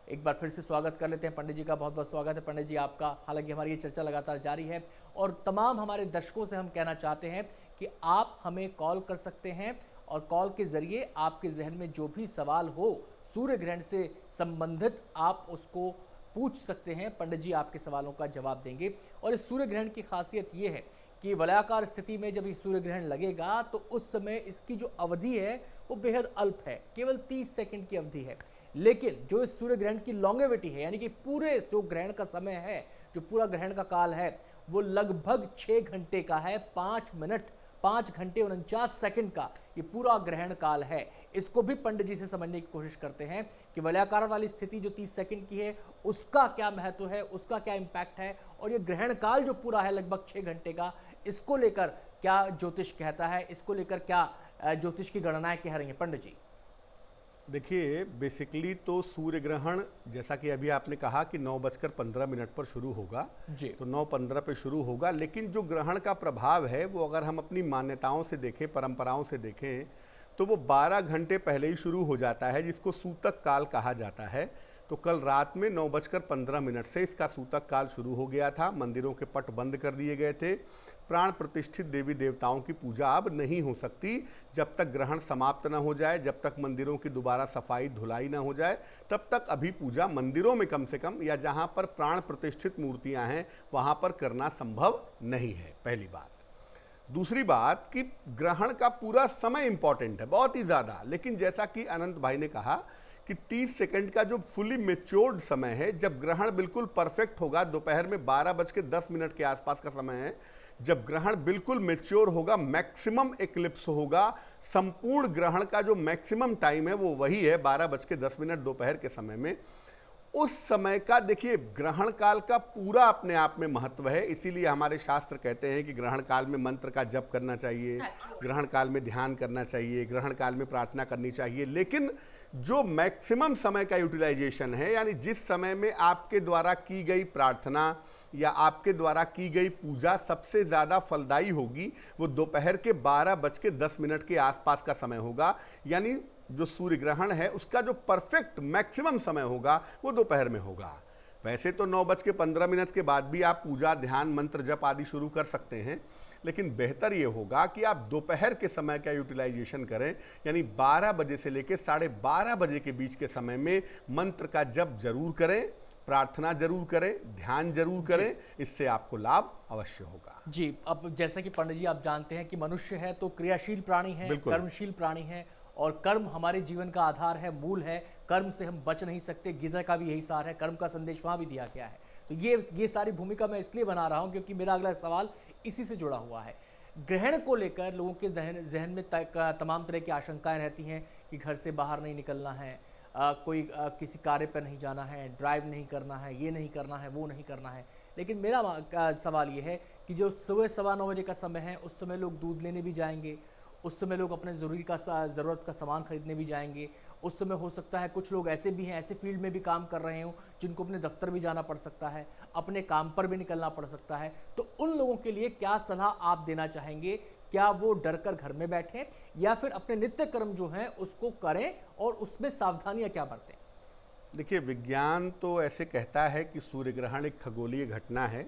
एक बार फिर से स्वागत कर लेते हैं पंडित जी का। बहुत बहुत स्वागत है पंडित जी आपका। हालांकि हमारी ये चर्चा लगातार जारी है और तमाम हमारे दर्शकों से हम कहना चाहते हैं कि आप हमें कॉल कर सकते हैं और कॉल के ज़रिए आपके जहन में जो भी सवाल हो सूर्य ग्रहण से संबंधित आप उसको पूछ सकते हैं। पंडित जी आपके सवालों का जवाब देंगे। और इस सूर्य ग्रहण की खासियत ये है कि वलयाकार स्थिति में जब ये सूर्य ग्रहण लगेगा तो उस समय इसकी जो अवधि है वो बेहद अल्प है, केवल 30 सेकंड की अवधि है। लेकिन जो इस सूर्य ग्रहण की लॉन्गेविटी है, यानी कि पूरे जो ग्रहण का समय है, जो पूरा ग्रहण का काल है, वो लगभग 6 घंटे का है। 5 मिनट 5 घंटे 49 सेकंड का ये पूरा ग्रहण काल है। इसको भी पंडित जी से समझने की कोशिश करते हैं कि वलयाकार वाली स्थिति जो 30 सेकंड की है उसका क्या महत्व है, उसका क्या इम्पैक्ट है, और ये ग्रहण काल जो पूरा है लगभग 6 घंटे का, इसको लेकर क्या ज्योतिष कहता है, इसको लेकर क्या ज्योतिष की गणनाएं कह रही हैं पंडित जी। देखिए, बेसिकली तो सूर्य ग्रहण जैसा कि अभी आपने कहा कि 9:15 पर शुरू होगा जी। तो 9:15 पे शुरू होगा, लेकिन जो ग्रहण का प्रभाव है वो अगर हम अपनी मान्यताओं से देखें, परंपराओं से देखें, तो वो 12 घंटे पहले ही शुरू हो जाता है, जिसको सूतक काल कहा जाता है। तो कल रात में 9:15 से इसका सूतक काल शुरू हो गया था। मंदिरों के पट बंद कर दिए गए थे। प्राण प्रतिष्ठित देवी देवताओं की पूजा अब नहीं हो सकती जब तक ग्रहण समाप्त न हो जाए, जब तक मंदिरों की दोबारा सफाई धुलाई न हो जाए, तब तक अभी पूजा मंदिरों में कम से कम, या जहां पर प्राण प्रतिष्ठित मूर्तियां हैं वहां पर करना संभव नहीं है। पहली बात। दूसरी बात कि ग्रहण का पूरा समय इंपॉर्टेंट है, बहुत ही ज़्यादा। लेकिन जैसा कि अनंत भाई ने कहा कि 30 सेकंड का जो फुली मेच्योर्ड समय है, जब ग्रहण बिल्कुल परफेक्ट होगा, दोपहर में 12:10 के आसपास का समय है, जब ग्रहण बिल्कुल मेच्योर होगा, मैक्सिमम एक्लिप्स होगा, संपूर्ण ग्रहण का जो मैक्सिमम टाइम है वो वही है 12:10 दोपहर के समय में। उस समय का देखिए, ग्रहण काल का पूरा अपने आप में महत्व है। इसीलिए हमारे शास्त्र कहते हैं कि ग्रहण काल में मंत्र का जप करना चाहिए, ग्रहण काल में ध्यान करना चाहिए, ग्रहण काल में प्रार्थना करनी चाहिए। लेकिन जो मैक्सिमम समय का यूटिलाइजेशन है, यानी जिस समय में आपके द्वारा की गई प्रार्थना या आपके द्वारा की गई पूजा सबसे ज़्यादा फलदायी होगी, वो दोपहर के 12:10 के आसपास का समय होगा। यानी जो सूर्य ग्रहण है उसका जो परफेक्ट मैक्सिमम समय होगा वो दोपहर में होगा। वैसे तो 9:15 के बाद भी आप पूजा, ध्यान, मंत्र जप आदि शुरू कर सकते हैं, लेकिन बेहतर ये होगा कि आप दोपहर के समय का यूटिलाइजेशन करें। यानी 12 बजे से लेकर 12:30 बजे के बीच के समय में मंत्र का जप जरूर करें, प्रार्थना जरूर करें, ध्यान जरूर करें। इससे आपको लाभ अवश्य होगा। जी, अब जैसा कि पंडित जी आप जानते हैं कि मनुष्य है तो क्रियाशील प्राणी है, कर्मशील प्राणी है, और कर्म हमारे जीवन का आधार है, मूल है। कर्म से हम बच नहीं सकते। गीता का भी यही सार है, कर्म का संदेश वहाँ भी दिया गया है। तो ये सारी भूमिका मैं इसलिए बना रहा हूँ क्योंकि मेरा अगला सवाल इसी से जुड़ा हुआ है। ग्रहण को लेकर लोगों के जहन में तमाम तरह की आशंकाएं रहती हैं कि घर से बाहर नहीं निकलना है, कोई किसी कार्य पर नहीं जाना है, ड्राइव नहीं करना है, ये नहीं करना है, वो नहीं करना है। लेकिन मेरा सवाल ये है कि जो सुबह 9:15 बजे का समय है उस समय लोग दूध लेने भी जाएंगे, उस समय लोग अपने ज़रूरत का सामान खरीदने भी जाएंगे। उस समय हो सकता है कुछ लोग ऐसे भी हैं, ऐसे फील्ड में भी काम कर रहे हों जिनको अपने दफ्तर भी जाना पड़ सकता है, अपने काम पर भी निकलना पड़ सकता है। तो उन लोगों के लिए क्या सलाह आप देना चाहेंगे? क्या वो डर कर घर में बैठें या फिर अपने नित्य कर्म जो हैं उसको करें और उसमें सावधानियां क्या बरतें? देखिए, विज्ञान तो ऐसे कहता है कि सूर्य ग्रहण एक खगोलीय घटना है,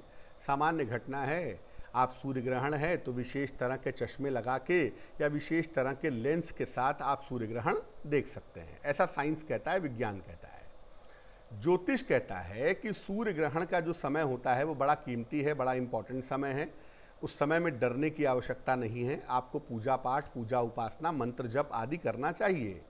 सामान्य घटना है। आप सूर्य ग्रहण है तो विशेष तरह के चश्मे लगा के या विशेष तरह के लेंस के साथ आप सूर्य ग्रहण देख सकते हैं, ऐसा साइंस कहता है, विज्ञान कहता है। ज्योतिष कहता है कि सूर्य ग्रहण का जो समय होता है वो बड़ा कीमती है, बड़ा इंपॉर्टेंट समय है। उस समय में डरने की आवश्यकता नहीं है। आपको पूजा पाठ, पूजा उपासना, मंत्र जप आदि करना चाहिए।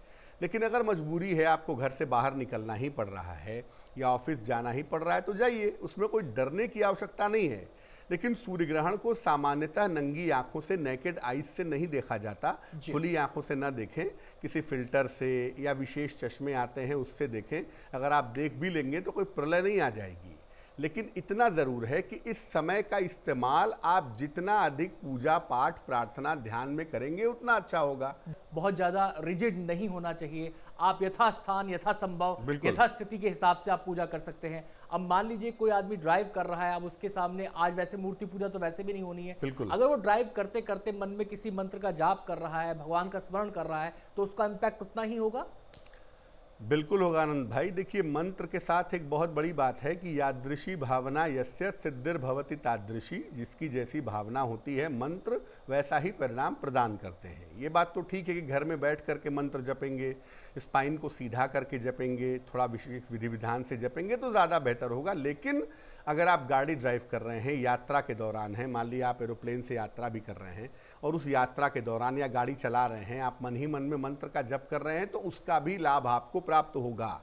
लेकिन अगर मजबूरी है, आपको घर से बाहर निकलना ही पड़ रहा है या ऑफिस जाना ही पड़ रहा है तो जाइए, उसमें कोई डरने की आवश्यकता नहीं है। लेकिन सूर्य ग्रहण को सामान्यतः नंगी आंखों से, नेकेड आइज से नहीं देखा जाता। खुली आंखों से ना देखें, किसी फिल्टर से या विशेष चश्मे आते हैं उससे देखें। अगर आप देख भी लेंगे तो कोई प्रलय नहीं आ जाएगी। लेकिन इतना ज़रूर है कि इस समय का इस्तेमाल आप जितना अधिक पूजा पाठ, प्रार्थना, ध्यान में करेंगे उतना अच्छा होगा। बहुत ज़्यादा रिजिड नहीं होना चाहिए। आप यथास्थान, यथासंभव, यथास्थिति के हिसाब से आप पूजा कर सकते हैं। अब मान लीजिए कोई आदमी ड्राइव कर रहा है, अब उसके सामने आज वैसे मूर्ति पूजा तो वैसे भी नहीं होनी है। अगर वो ड्राइव करते करते मन में किसी मंत्र का जाप कर रहा है, भगवान का स्मरण कर रहा है, तो उसका इम्पैक्ट उतना ही होगा। बिल्कुल होगा आनंद भाई। देखिए, मंत्र के साथ एक बहुत बड़ी बात है कि यादृशी भावना यस्य सिद्धिर्भवति तादृशी, जिसकी जैसी भावना होती है मंत्र वैसा ही परिणाम प्रदान करते हैं। ये बात तो ठीक है कि घर में बैठ करके मंत्र जपेंगे, स्पाइन को सीधा करके जपेंगे, थोड़ा विशेष विधि विधान से जपेंगे तो ज़्यादा बेहतर होगा। लेकिन अगर आप गाड़ी ड्राइव कर रहे हैं, यात्रा के दौरान हैं, मान लिया आप एरोप्लेन से यात्रा भी कर रहे हैं और उस यात्रा के दौरान या गाड़ी चला रहे हैं, आप मन ही मन में मंत्र का जप कर रहे हैं तो उसका भी लाभ आपको प्राप्त होगा।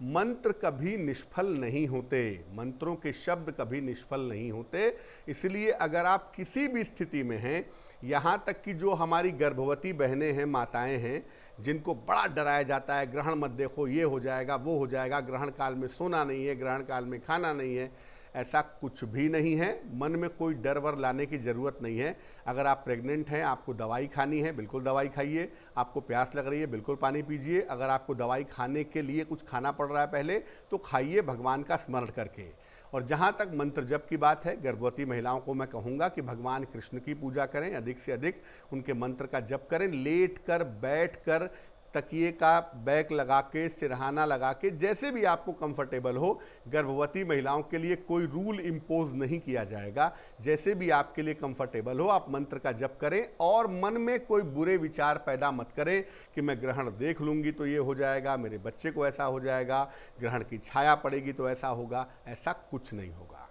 मंत्र कभी निष्फल नहीं होते, मंत्रों के शब्द कभी निष्फल नहीं होते। इसलिए अगर आप किसी भी स्थिति में हैं, यहाँ तक कि जो हमारी गर्भवती बहनें हैं, माताएं हैं, जिनको बड़ा डराया जाता है, ग्रहण मत देखो, ये हो जाएगा, वो हो जाएगा, ग्रहण काल में सोना नहीं है, ग्रहण काल में खाना नहीं है, ऐसा कुछ भी नहीं है। मन में कोई डर वर लाने की ज़रूरत नहीं है। अगर आप प्रेग्नेंट हैं, आपको दवाई खानी है, बिल्कुल दवाई खाइए। आपको प्यास लग रही है, बिल्कुल पानी पीजिए। अगर आपको दवाई खाने के लिए कुछ खाना पड़ रहा है पहले, तो खाइए भगवान का स्मरण करके। और जहाँ तक मंत्र जप की बात है, गर्भवती महिलाओं को मैं कहूँगा कि भगवान कृष्ण की पूजा करें, अधिक से अधिक उनके मंत्र का जप करें। लेट कर, बैठ कर, तकिए का बैक लगा के, सिरहाना लगा के, जैसे भी आपको कंफर्टेबल हो। गर्भवती महिलाओं के लिए कोई रूल इम्पोज नहीं किया जाएगा, जैसे भी आपके लिए कंफर्टेबल हो आप मंत्र का जप करें। और मन में कोई बुरे विचार पैदा मत करें कि मैं ग्रहण देख लूँगी तो ये हो जाएगा, मेरे बच्चे को ऐसा हो जाएगा, ग्रहण की छाया पड़ेगी तो ऐसा होगा। ऐसा कुछ नहीं होगा।